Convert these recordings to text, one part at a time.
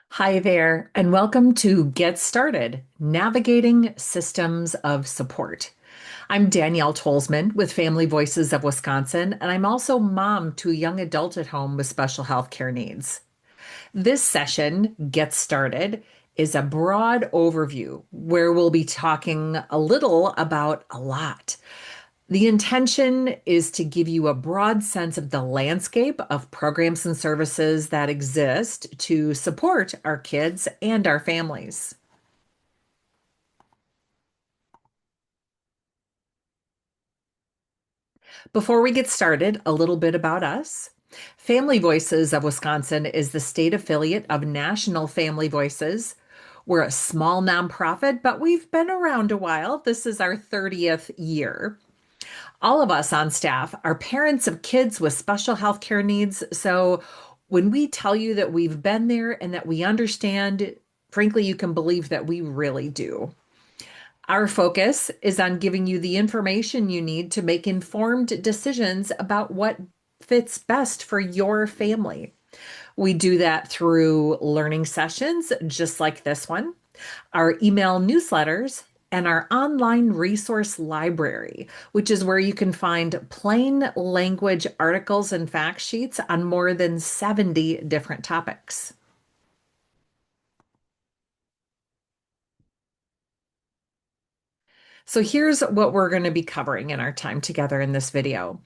Hi there, and welcome to Get Started, Navigating Systems of Support. I'm Danielle Tolsman with Family Voices of Wisconsin, and I'm also mom to a young adult at home with special health care needs. This session, Get Started, is a broad overview where we'll be talking a little about a lot. The intention is to give you a broad sense of the landscape of programs and services that exist to support our kids and our families. Before we get started, a little bit about us. Family Voices of Wisconsin is the state affiliate of National Family Voices. We're a small nonprofit, but we've been around a while. This is our 30th year. All of us on staff are parents of kids with special health care needs. So when we tell you that we've been there and that we understand, frankly, you can believe that we really do. Our focus is on giving you the information you need to make informed decisions about what fits best for your family. We do that through learning sessions, just like this one, our email newsletters, and our online resource library, which is where you can find plain language articles and fact sheets on more than 70 different topics. So here's what we're going to be covering in our time together in this video.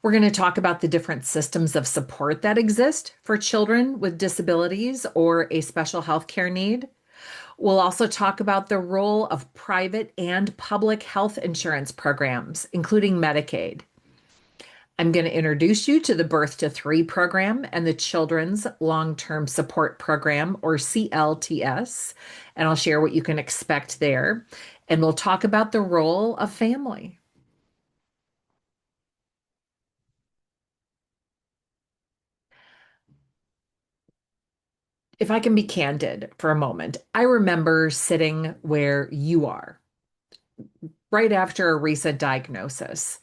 We're going to talk about the different systems of support that exist for children with disabilities or a special health care need. We'll also talk about the role of private and public health insurance programs, including Medicaid. I'm going to introduce you to the Birth to Three program and the Children's Long-Term Support Program, or CLTS, and I'll share what you can expect there. And we'll talk about the role of family. If I can be candid for a moment, I remember sitting where you are right after a recent diagnosis.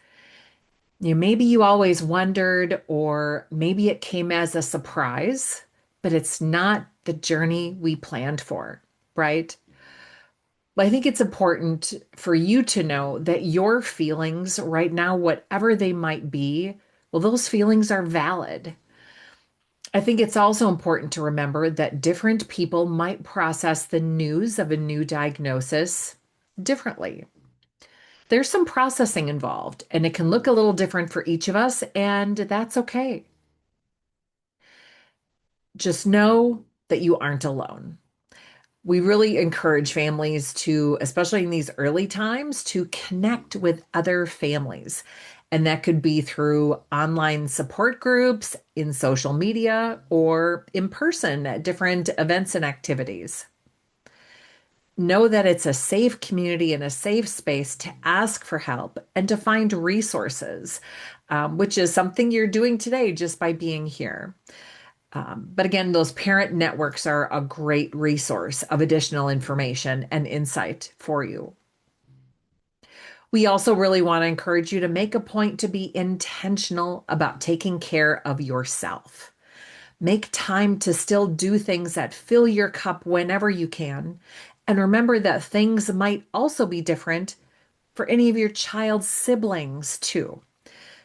Maybe you always wondered, or maybe it came as a surprise, but it's not the journey we planned for, right? Well, I think it's important for you to know that your feelings right now, whatever they might be, well, those feelings are valid. I think it's also important to remember that different people might process the news of a new diagnosis differently. There's some processing involved, and it can look a little different for each of us, and that's okay. Just know that you aren't alone. We really encourage families to, especially in these early times, to connect with other families. And that could be through online support groups, in social media, or in person at different events and activities. Know that it's a safe community and a safe space to ask for help and to find resources, which is something you're doing today just by being here. But again, those parent networks are a great resource of additional information and insight for you. We also really want to encourage you to make a point to be intentional about taking care of yourself. Make time to still do things that fill your cup whenever you can. And remember that things might also be different for any of your child's siblings, too.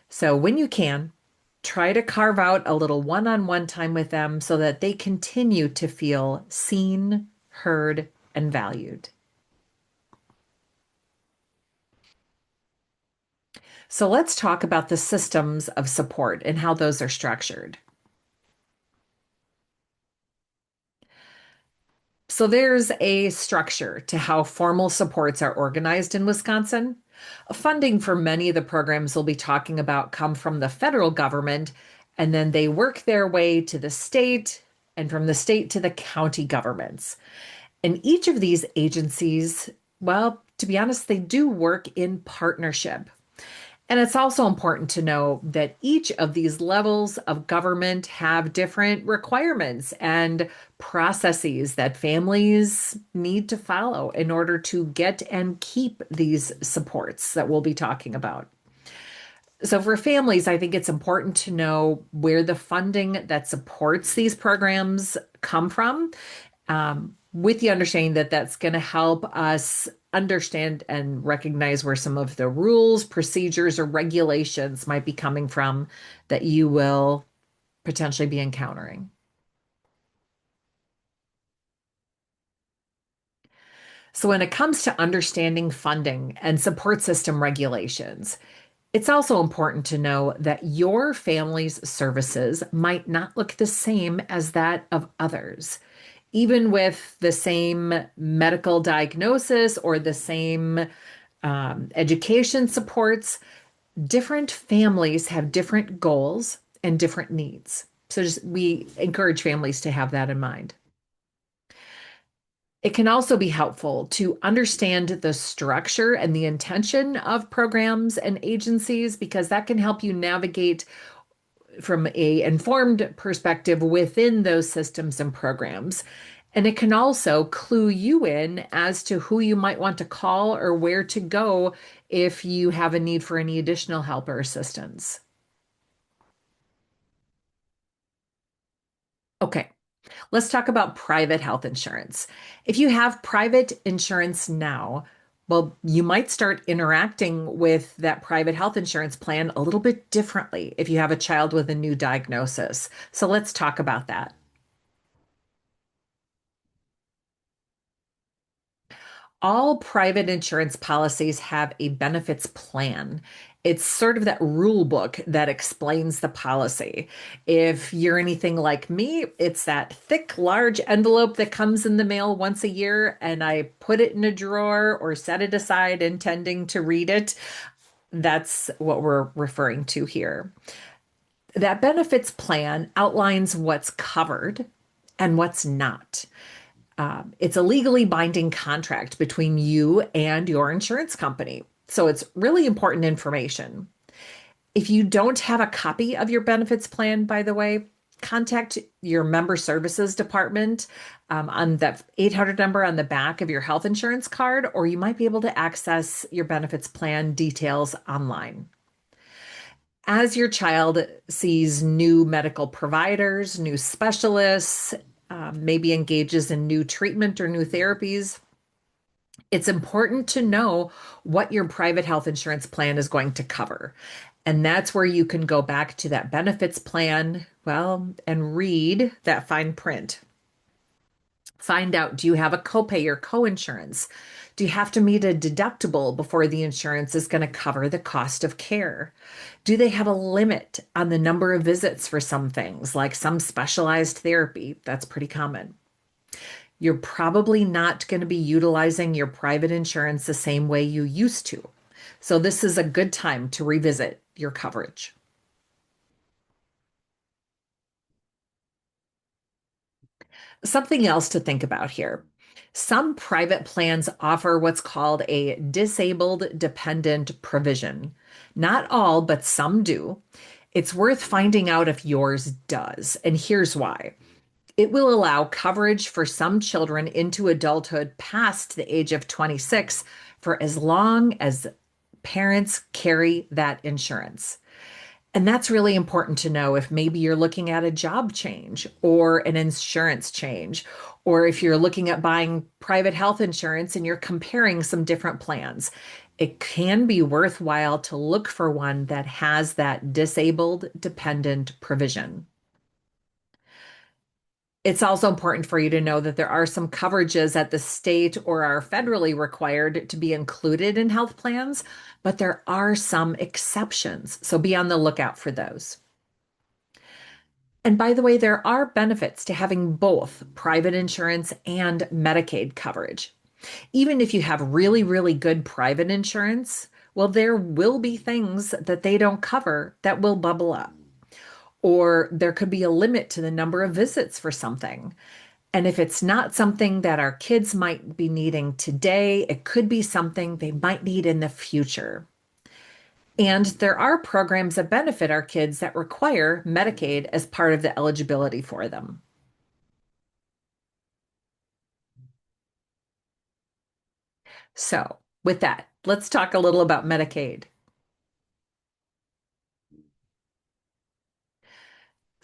So when you can, try to carve out a little one-on-one time with them so that they continue to feel seen, heard, and valued. So let's talk about the systems of support and how those are structured. So there's a structure to how formal supports are organized in Wisconsin. Funding for many of the programs we'll be talking about come from the federal government, and then they work their way to the state and from the state to the county governments. And each of these agencies, well, to be honest, they do work in partnership. And it's also important to know that each of these levels of government have different requirements and processes that families need to follow in order to get and keep these supports that we'll be talking about. So, for families, I think it's important to know where the funding that supports these programs come from, with the understanding that that's going to help us understand and recognize where some of the rules, procedures, or regulations might be coming from that you will potentially be encountering. So, when it comes to understanding funding and support system regulations, it's also important to know that your family's services might not look the same as that of others. Even with the same medical diagnosis or the same education supports, different families have different goals and different needs. So just, we encourage families to have that in mind. It can also be helpful to understand the structure and the intention of programs and agencies because that can help you navigate from a informed perspective within those systems and programs. And it can also clue you in as to who you might want to call or where to go if you have a need for any additional help or assistance. Okay, let's talk about private health insurance. If you have private insurance now, well, you might start interacting with that private health insurance plan a little bit differently if you have a child with a new diagnosis. So let's talk about that. All private insurance policies have a benefits plan. It's sort of that rule book that explains the policy. If you're anything like me, it's that thick, large envelope that comes in the mail once a year, and I put it in a drawer or set it aside intending to read it. That's what we're referring to here. That benefits plan outlines what's covered and what's not. It's a legally binding contract between you and your insurance company. So it's really important information. If you don't have a copy of your benefits plan, by the way, contact your member services department on that 800 number on the back of your health insurance card, or you might be able to access your benefits plan details online. As your child sees new medical providers, new specialists, maybe engages in new treatment or new therapies, it's important to know what your private health insurance plan is going to cover. And that's where you can go back to that benefits plan, well, and read that fine print. Find out, do you have a copay or coinsurance? Do you have to meet a deductible before the insurance is going to cover the cost of care? Do they have a limit on the number of visits for some things, like some specialized therapy? That's pretty common. You're probably not going to be utilizing your private insurance the same way you used to. So, this is a good time to revisit your coverage. Something else to think about here. Some private plans offer what's called a disabled dependent provision. Not all, but some do. It's worth finding out if yours does. And here's why. It will allow coverage for some children into adulthood past the age of 26 for as long as parents carry that insurance. And that's really important to know if maybe you're looking at a job change or an insurance change, or if you're looking at buying private health insurance and you're comparing some different plans. It can be worthwhile to look for one that has that disabled dependent provision. It's also important for you to know that there are some coverages at the state or are federally required to be included in health plans, but there are some exceptions. So be on the lookout for those. And by the way, there are benefits to having both private insurance and Medicaid coverage. Even if you have really, really good private insurance, well, there will be things that they don't cover that will bubble up. Or there could be a limit to the number of visits for something. And if it's not something that our kids might be needing today, it could be something they might need in the future. And there are programs that benefit our kids that require Medicaid as part of the eligibility for them. So, with that, let's talk a little about Medicaid.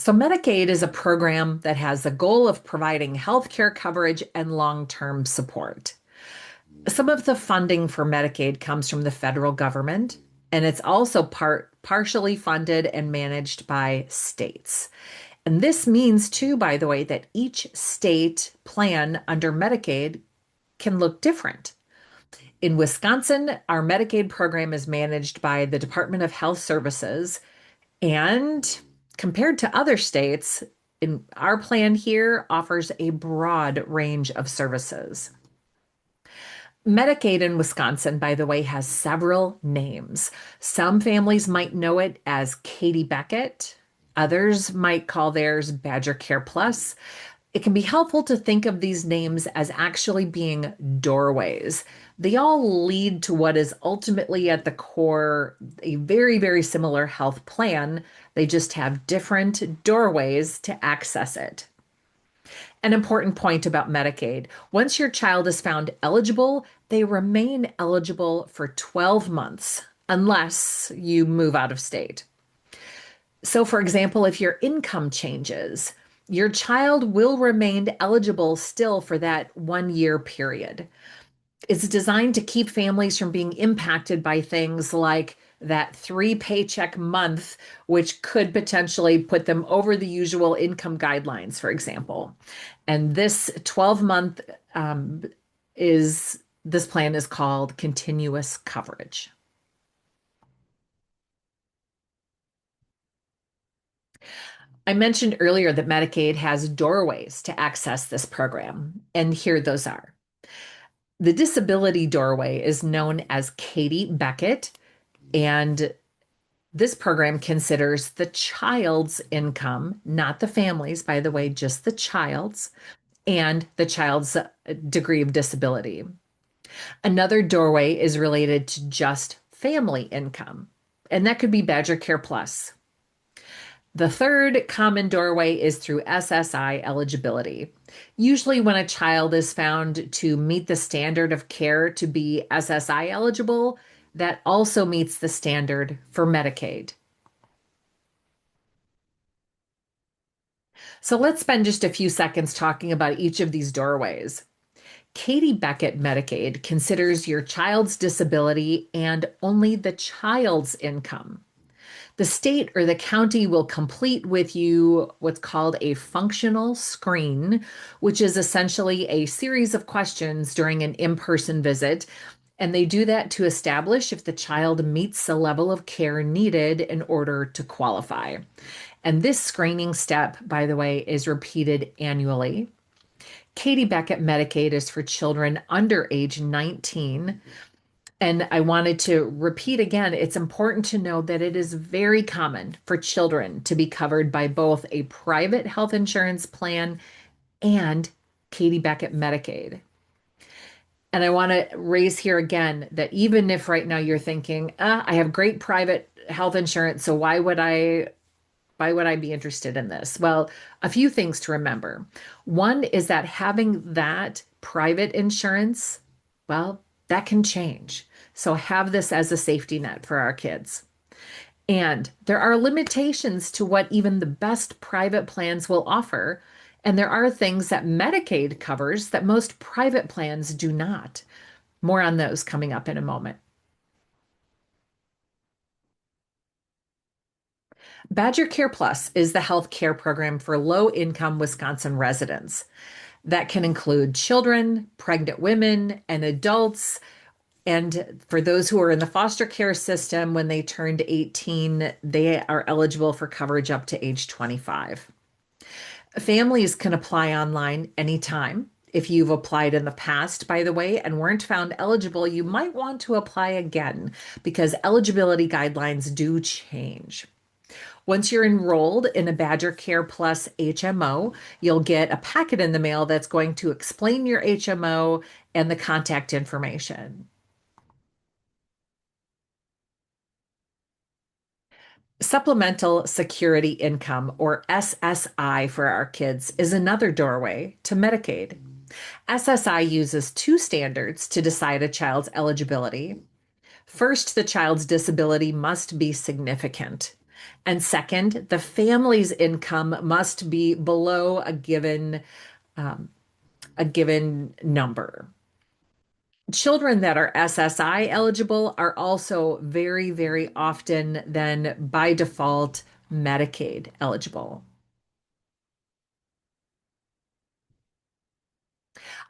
So, Medicaid is a program that has the goal of providing healthcare coverage and long-term support. Some of the funding for Medicaid comes from the federal government, and it's also partially funded and managed by states. And this means, too, by the way, that each state plan under Medicaid can look different. In Wisconsin, our Medicaid program is managed by the Department of Health Services. And compared to other states, in our plan here offers a broad range of services. Medicaid in Wisconsin, by the way, has several names. Some families might know it as Katie Beckett. Others might call theirs Badger Care Plus. It can be helpful to think of these names as actually being doorways. They all lead to what is ultimately at the core a very, very similar health plan. They just have different doorways to access it. An important point about Medicaid: once your child is found eligible, they remain eligible for 12 months unless you move out of state. So, for example, if your income changes, your child will remain eligible still for that 1 year period. It's designed to keep families from being impacted by things like that 3 paycheck month, which could potentially put them over the usual income guidelines, for example. And this 12-month is this plan is called continuous coverage. I mentioned earlier that Medicaid has doorways to access this program, and here those are. The disability doorway is known as Katie Beckett, and this program considers the child's income, not the family's, by the way, just the child's, and the child's degree of disability. Another doorway is related to just family income, and that could be Badger Care Plus. The third common doorway is through SSI eligibility. Usually, when a child is found to meet the standard of care to be SSI eligible, that also meets the standard for Medicaid. So let's spend just a few seconds talking about each of these doorways. Katie Beckett Medicaid considers your child's disability and only the child's income. The state or the county will complete with you what's called a functional screen, which is essentially a series of questions during an in-person visit. And they do that to establish if the child meets the level of care needed in order to qualify. And this screening step, by the way, is repeated annually. Katie Beckett Medicaid is for children under age 19. And I wanted to repeat again, it's important to know that it is very common for children to be covered by both a private health insurance plan and Katie Beckett Medicaid. And I want to raise here again that even if right now you're thinking, I have great private health insurance, so why would I be interested in this? Well, a few things to remember. One is that having that private insurance, well, that can change. So have this as a safety net for our kids. And there are limitations to what even the best private plans will offer. And there are things that Medicaid covers that most private plans do not. More on those coming up in a moment. Badger Care Plus is the health care program for low income Wisconsin residents. That can include children, pregnant women, and adults. And for those who are in the foster care system, when they turned 18, they are eligible for coverage up to age 25. Families can apply online anytime. If you've applied in the past, by the way, and weren't found eligible, you might want to apply again because eligibility guidelines do change. Once you're enrolled in a Badger Care Plus HMO, you'll get a packet in the mail that's going to explain your HMO and the contact information. Supplemental Security Income, or SSI for our kids, is another doorway to Medicaid. SSI uses two standards to decide a child's eligibility. First, the child's disability must be significant. And second, the family's income must be below um, a given number. Children that are SSI eligible are also very, very often then by default Medicaid eligible.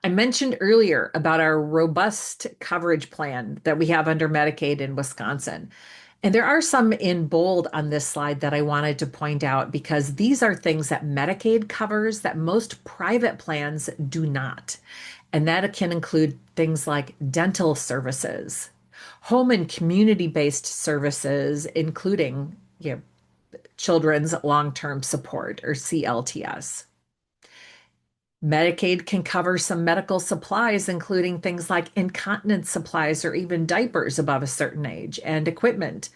I mentioned earlier about our robust coverage plan that we have under Medicaid in Wisconsin. And there are some in bold on this slide that I wanted to point out because these are things that Medicaid covers that most private plans do not. And that can include things like dental services, home and community-based services, including children's long-term support or CLTS. Medicaid can cover some medical supplies, including things like incontinence supplies or even diapers above a certain age, and equipment,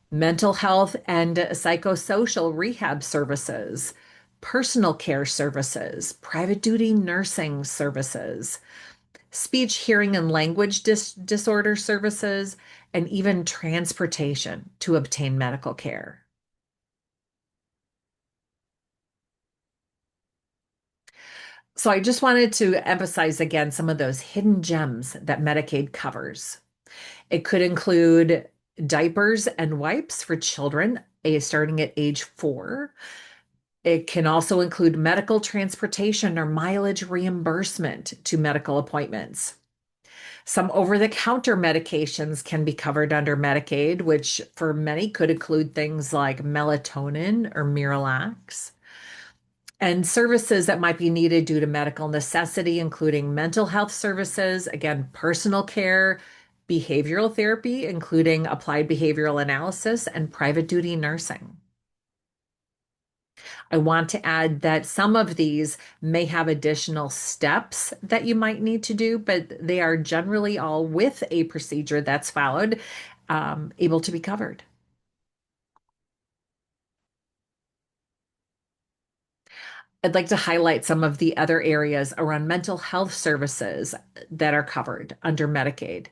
mental health and psychosocial rehab services, personal care services, private duty nursing services, speech, hearing, and language disorder services, and even transportation to obtain medical care. So I just wanted to emphasize again some of those hidden gems that Medicaid covers. It could include diapers and wipes for children starting at age 4. It can also include medical transportation or mileage reimbursement to medical appointments. Some over-the-counter medications can be covered under Medicaid, which for many could include things like melatonin or Miralax. And services that might be needed due to medical necessity, including mental health services, again, personal care, behavioral therapy, including applied behavioral analysis, and private duty nursing. I want to add that some of these may have additional steps that you might need to do, but they are generally all with a procedure that's followed, able to be covered. I'd like to highlight some of the other areas around mental health services that are covered under Medicaid.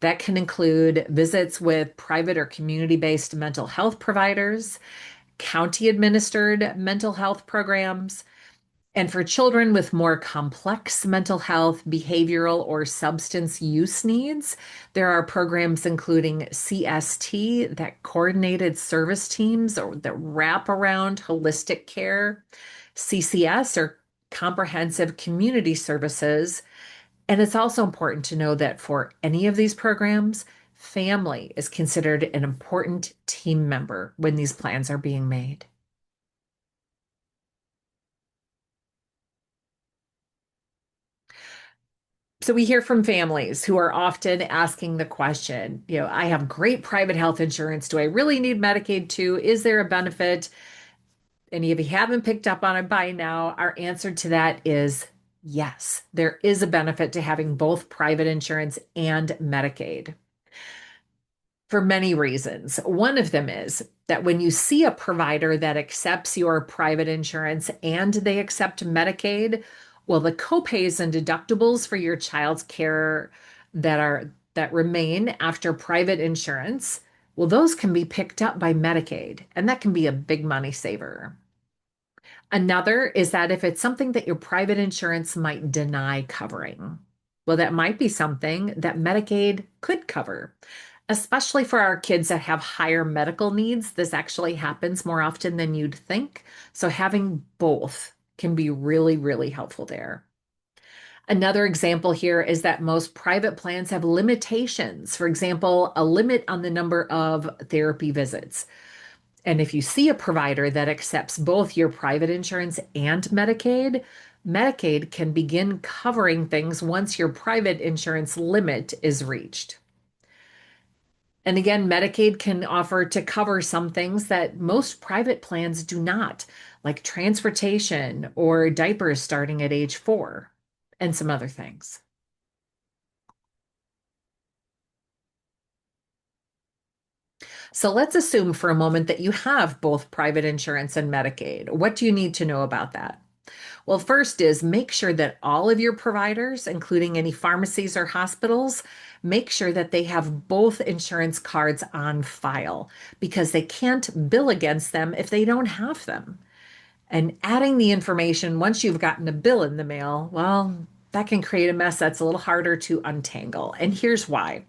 That can include visits with private or community-based mental health providers, county administered mental health programs, and for children with more complex mental health, behavioral, or substance use needs, there are programs including CST, that coordinated service teams or that wrap around holistic care, CCS, or comprehensive community services. And it's also important to know that for any of these programs, family is considered an important team member when these plans are being made. So we hear from families who are often asking the question, I have great private health insurance. Do I really need Medicaid too? Is there a benefit? And if you haven't picked up on it by now, our answer to that is yes, there is a benefit to having both private insurance and Medicaid for many reasons. One of them is that when you see a provider that accepts your private insurance and they accept Medicaid, well, the copays and deductibles for your child's care that remain after private insurance, well, those can be picked up by Medicaid, and that can be a big money saver. Another is that if it's something that your private insurance might deny covering, well, that might be something that Medicaid could cover, especially for our kids that have higher medical needs. This actually happens more often than you'd think. So having both can be really, really helpful there. Another example here is that most private plans have limitations. For example, a limit on the number of therapy visits. And if you see a provider that accepts both your private insurance and Medicaid, Medicaid can begin covering things once your private insurance limit is reached. And again, Medicaid can offer to cover some things that most private plans do not, like transportation or diapers starting at age 4, and some other things. So let's assume for a moment that you have both private insurance and Medicaid. What do you need to know about that? Well, first is make sure that all of your providers, including any pharmacies or hospitals, make sure that they have both insurance cards on file because they can't bill against them if they don't have them. And adding the information once you've gotten a bill in the mail, well, that can create a mess that's a little harder to untangle. And here's why.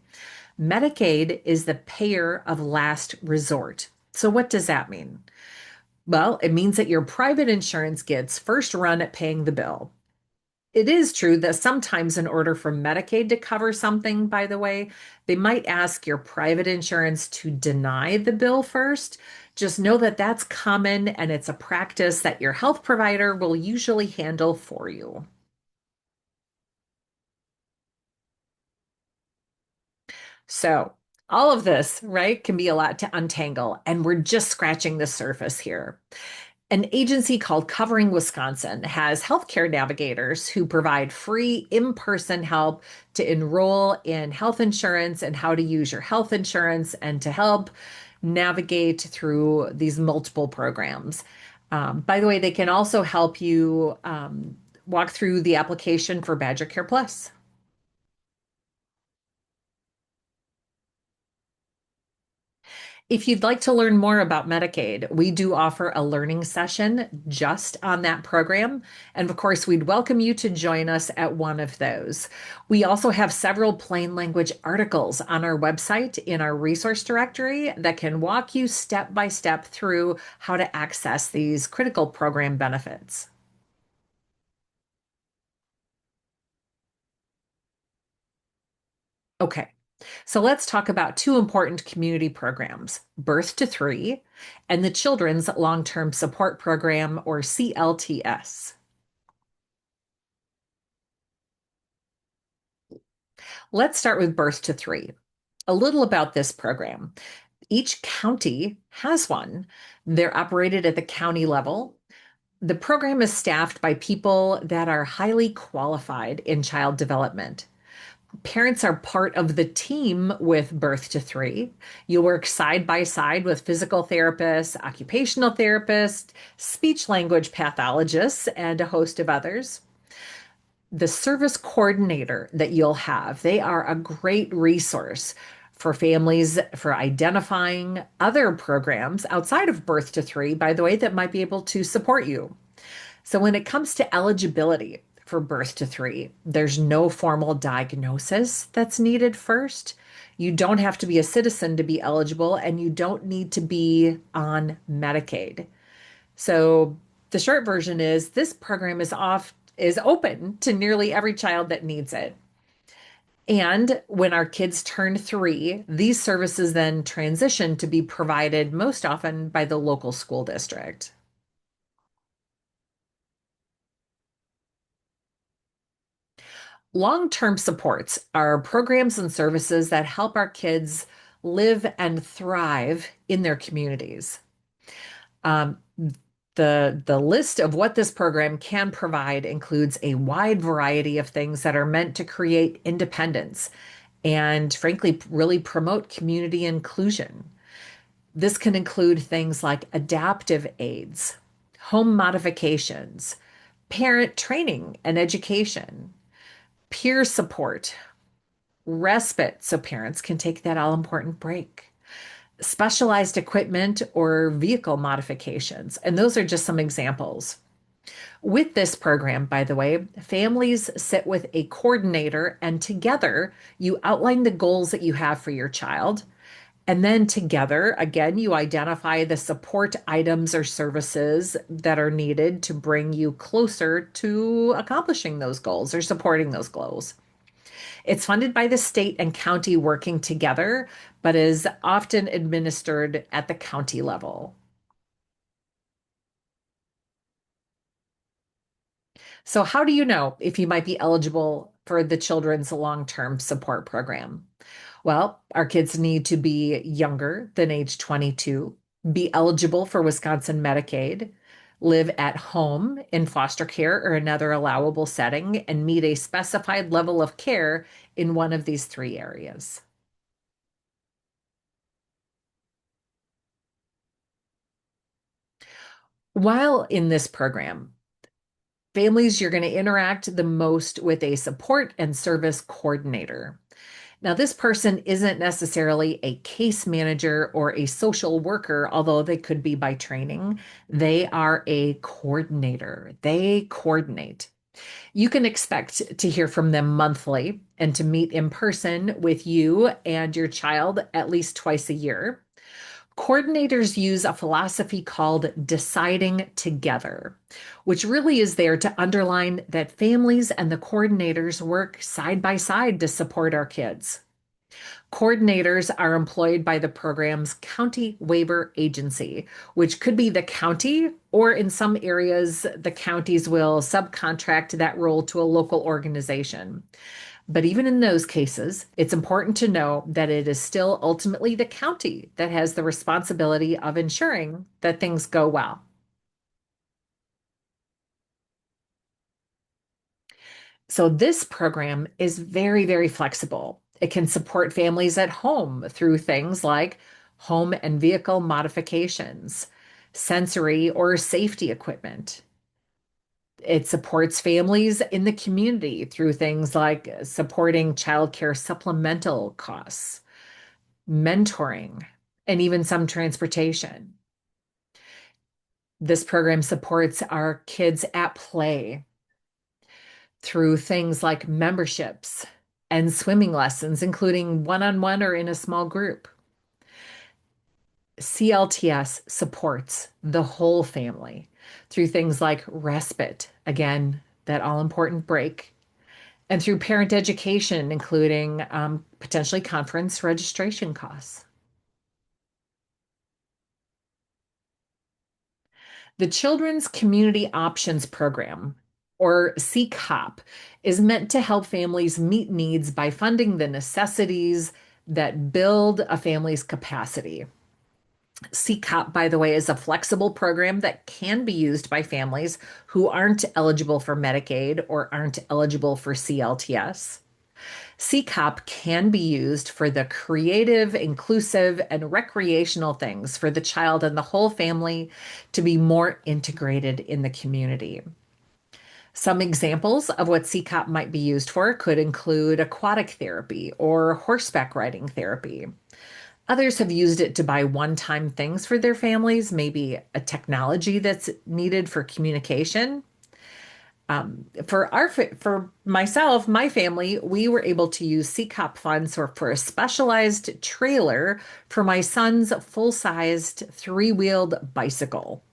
Medicaid is the payer of last resort. So, what does that mean? Well, it means that your private insurance gets first run at paying the bill. It is true that sometimes, in order for Medicaid to cover something, by the way, they might ask your private insurance to deny the bill first. Just know that that's common and it's a practice that your health provider will usually handle for you. So, all of this, right, can be a lot to untangle, and we're just scratching the surface here. An agency called Covering Wisconsin has healthcare navigators who provide free in person help to enroll in health insurance and how to use your health insurance and to help navigate through these multiple programs. By the way, they can also help you walk through the application for Badger Care Plus. If you'd like to learn more about Medicaid, we do offer a learning session just on that program. And of course, we'd welcome you to join us at one of those. We also have several plain language articles on our website in our resource directory that can walk you step by step through how to access these critical program benefits. Okay. So let's talk about two important community programs, Birth to Three and the Children's Long-Term Support Program, or CLTS. Let's start with Birth to Three. A little about this program. Each county has one. They're operated at the county level. The program is staffed by people that are highly qualified in child development. Parents are part of the team with Birth to Three. You work side by side with physical therapists, occupational therapists, speech language pathologists, and a host of others. The service coordinator that you'll have, they are a great resource for families for identifying other programs outside of Birth to Three, by the way, that might be able to support you. So when it comes to eligibility for Birth to Three, there's no formal diagnosis that's needed first. You don't have to be a citizen to be eligible, and you don't need to be on Medicaid. So the short version is this program is open to nearly every child that needs it. And when our kids turn three, these services then transition to be provided most often by the local school district. Long-term supports are programs and services that help our kids live and thrive in their communities. Um, the list of what this program can provide includes a wide variety of things that are meant to create independence and, frankly, really promote community inclusion. This can include things like adaptive aids, home modifications, parent training and education, peer support, respite so parents can take that all important break, specialized equipment or vehicle modifications. And those are just some examples. With this program, by the way, families sit with a coordinator and together you outline the goals that you have for your child. And then together, again, you identify the support items or services that are needed to bring you closer to accomplishing those goals or supporting those goals. It's funded by the state and county working together, but is often administered at the county level. So, how do you know if you might be eligible for the Children's Long-Term Support Program? Well, our kids need to be younger than age 22, be eligible for Wisconsin Medicaid, live at home in foster care or another allowable setting, and meet a specified level of care in one of these three areas. While in this program, Families, you're going to interact the most with a support and service coordinator. Now, this person isn't necessarily a case manager or a social worker, although they could be by training. They are a coordinator. They coordinate. You can expect to hear from them monthly and to meet in person with you and your child at least twice a year. Coordinators use a philosophy called deciding together, which really is there to underline that families and the coordinators work side by side to support our kids. Coordinators are employed by the program's county waiver agency, which could be the county, or in some areas, the counties will subcontract that role to a local organization. But even in those cases, it's important to know that it is still ultimately the county that has the responsibility of ensuring that things go well. So this program is very, very flexible. It can support families at home through things like home and vehicle modifications, sensory or safety equipment. It supports families in the community through things like supporting childcare supplemental costs, mentoring, and even some transportation. This program supports our kids at play through things like memberships and swimming lessons, including one-on-one or in a small group. CLTS supports the whole family through things like respite, again, that all important break, and through parent education, including potentially conference registration costs. The Children's Community Options Program, or CCOP, is meant to help families meet needs by funding the necessities that build a family's capacity. CCOP, by the way, is a flexible program that can be used by families who aren't eligible for Medicaid or aren't eligible for CLTS. CCOP can be used for the creative, inclusive, and recreational things for the child and the whole family to be more integrated in the community. Some examples of what CCOP might be used for could include aquatic therapy or horseback riding therapy. Others have used it to buy one-time things for their families, maybe a technology that's needed for communication. For myself, my family, we were able to use CCOP funds for a specialized trailer for my son's full-sized three-wheeled bicycle.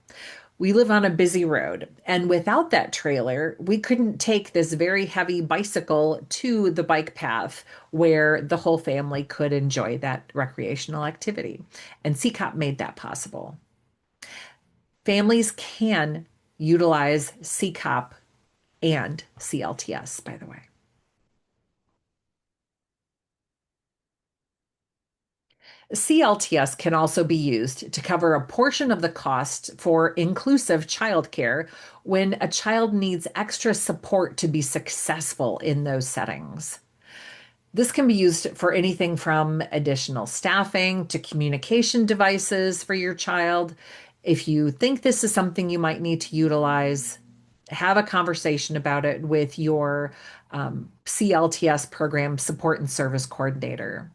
We live on a busy road, and without that trailer, we couldn't take this very heavy bicycle to the bike path where the whole family could enjoy that recreational activity. And CCOP made that possible. Families can utilize CCOP and CLTS, by the way. CLTS can also be used to cover a portion of the cost for inclusive childcare when a child needs extra support to be successful in those settings. This can be used for anything from additional staffing to communication devices for your child. If you think this is something you might need to utilize, have a conversation about it with your CLTS program support and service coordinator.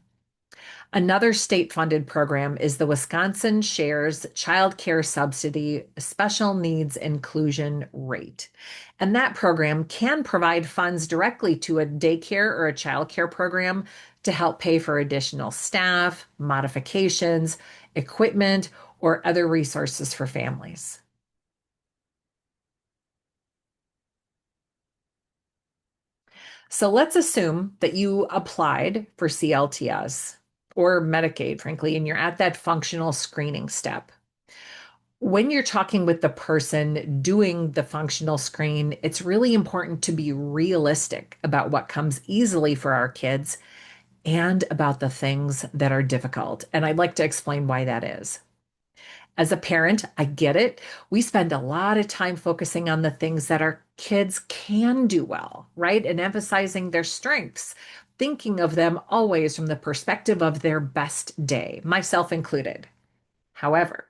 Another state-funded program is the Wisconsin Shares Child Care Subsidy Special Needs Inclusion Rate. And that program can provide funds directly to a daycare or a child care program to help pay for additional staff, modifications, equipment, or other resources for families. So let's assume that you applied for CLTS or Medicaid, frankly, and you're at that functional screening step. When you're talking with the person doing the functional screen, it's really important to be realistic about what comes easily for our kids and about the things that are difficult. And I'd like to explain why that is. As a parent, I get it. We spend a lot of time focusing on the things that our kids can do well, right? And emphasizing their strengths, thinking of them always from the perspective of their best day, myself included. However,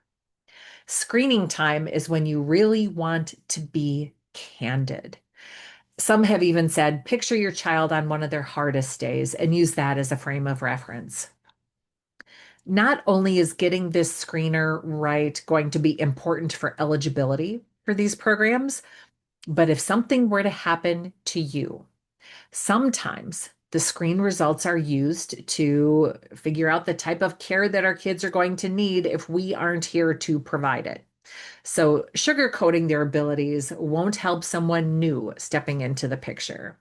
screening time is when you really want to be candid. Some have even said, picture your child on one of their hardest days and use that as a frame of reference. Not only is getting this screener right going to be important for eligibility for these programs, but if something were to happen to you, sometimes the screen results are used to figure out the type of care that our kids are going to need if we aren't here to provide it. So, sugarcoating their abilities won't help someone new stepping into the picture.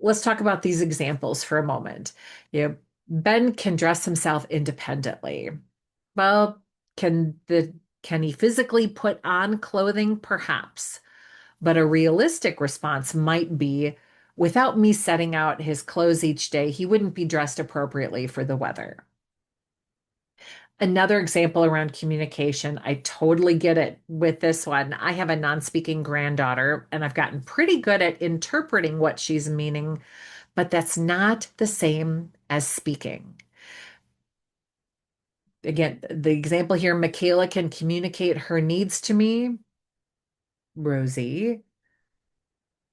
Let's talk about these examples for a moment. You know, Ben can dress himself independently. Well, can the can he physically put on clothing? Perhaps. But a realistic response might be, without me setting out his clothes each day, he wouldn't be dressed appropriately for the weather. Another example around communication, I totally get it with this one. I have a non-speaking granddaughter, and I've gotten pretty good at interpreting what she's meaning, but that's not the same as speaking. Again, the example here, Michaela can communicate her needs to me. Rosie,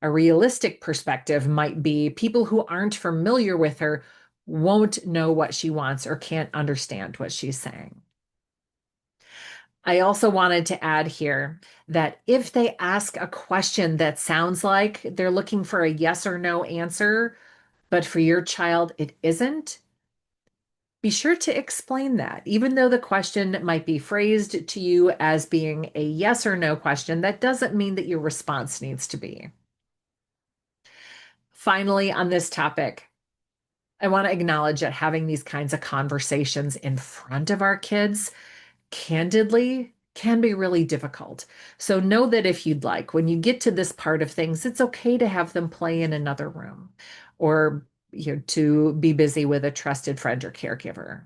a realistic perspective might be people who aren't familiar with her won't know what she wants or can't understand what she's saying. I also wanted to add here that if they ask a question that sounds like they're looking for a yes or no answer, but for your child it isn't, be sure to explain that. Even though the question might be phrased to you as being a yes or no question, that doesn't mean that your response needs to be. Finally, on this topic, I want to acknowledge that having these kinds of conversations in front of our kids, candidly, can be really difficult. So know that if you'd like, when you get to this part of things, it's okay to have them play in another room or to be busy with a trusted friend or caregiver.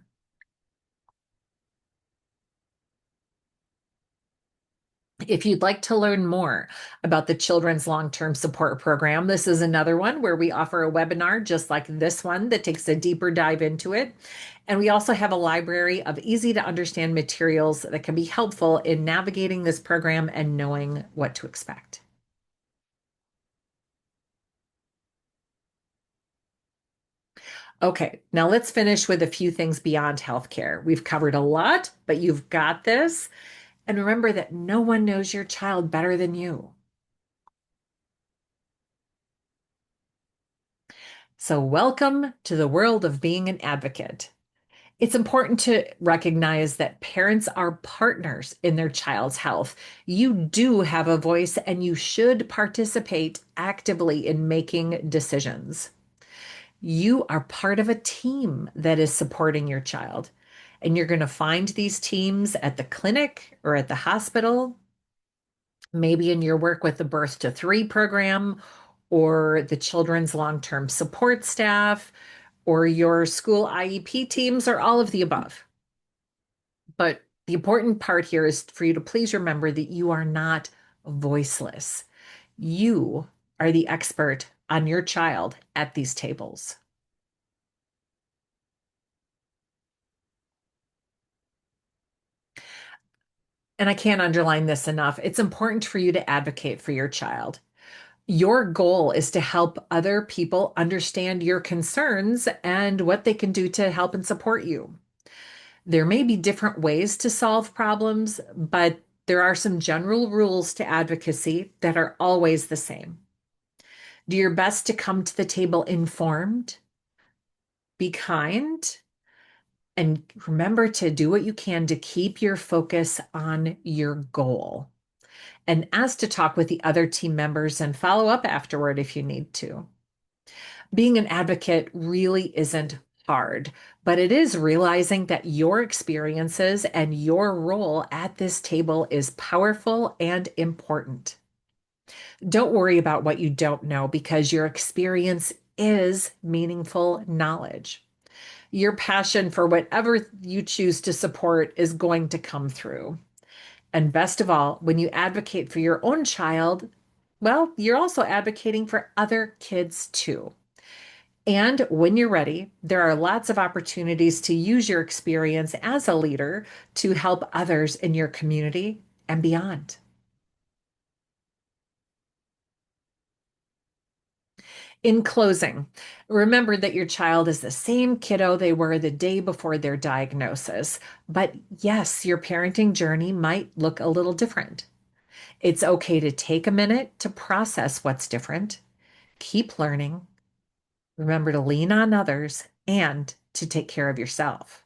If you'd like to learn more about the Children's Long-Term Support Program, this is another one where we offer a webinar just like this one that takes a deeper dive into it. And we also have a library of easy to understand materials that can be helpful in navigating this program and knowing what to expect. Okay, now let's finish with a few things beyond healthcare. We've covered a lot, but you've got this. And remember that no one knows your child better than you. So, welcome to the world of being an advocate. It's important to recognize that parents are partners in their child's health. You do have a voice and you should participate actively in making decisions. You are part of a team that is supporting your child. And you're going to find these teams at the clinic or at the hospital, maybe in your work with the Birth to Three program or the children's long-term support staff or your school IEP teams or all of the above. But the important part here is for you to please remember that you are not voiceless. You are the expert on your child at these tables. And I can't underline this enough. It's important for you to advocate for your child. Your goal is to help other people understand your concerns and what they can do to help and support you. There may be different ways to solve problems, but there are some general rules to advocacy that are always the same. Do your best to come to the table informed, be kind, and remember to do what you can to keep your focus on your goal. And ask to talk with the other team members and follow up afterward if you need to. Being an advocate really isn't hard, but it is realizing that your experiences and your role at this table is powerful and important. Don't worry about what you don't know because your experience is meaningful knowledge. Your passion for whatever you choose to support is going to come through. And best of all, when you advocate for your own child, well, you're also advocating for other kids too. And when you're ready, there are lots of opportunities to use your experience as a leader to help others in your community and beyond. In closing, remember that your child is the same kiddo they were the day before their diagnosis. But yes, your parenting journey might look a little different. It's okay to take a minute to process what's different, keep learning, remember to lean on others, and to take care of yourself.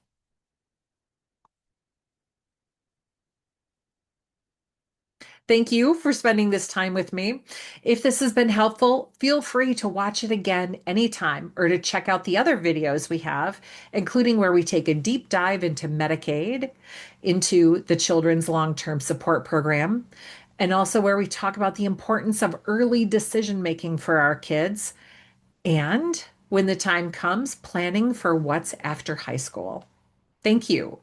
Thank you for spending this time with me. If this has been helpful, feel free to watch it again anytime or to check out the other videos we have, including where we take a deep dive into Medicaid, into the Children's Long-Term Support Program, and also where we talk about the importance of early decision making for our kids and when the time comes, planning for what's after high school. Thank you.